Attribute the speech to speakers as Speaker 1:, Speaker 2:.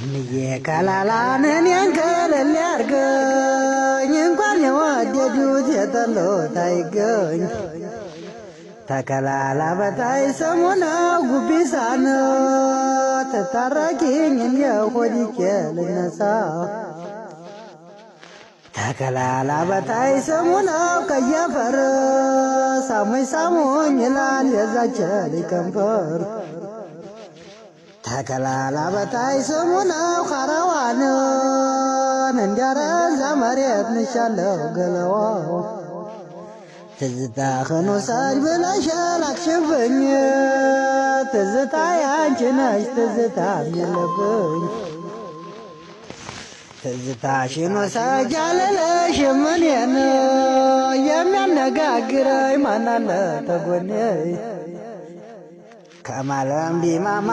Speaker 1: የካላላን እኔን ከለል ያርገኝ እንኳን የወደዱት የጠሉት አይገኝ ተከላላ በታይ ሰሞነው ጉቢሳን ተታረቂኝ እንደው ሆዲቄ ልነሳ ተከላላ በታይ ሰሞነው ከየፈር ሳሙኝ ሳሙኝ ይላል የዛች ሊከንፈር ተከላላ በታይ ሰሞነው ኻራዋንን እንዲያረዛ መሬት ንሻለው ገለዋው ትዝታህን ውሰድ ብለሽ ላክሽብኝ ትዝታ ያንቺ ነሽ ትዝታም የለብኝ ትዝታሽን ውሰጅ አልልሽም እኔን የሚያነጋግረኝ ማን አለ ተጎኔ ከማለም ዲማማ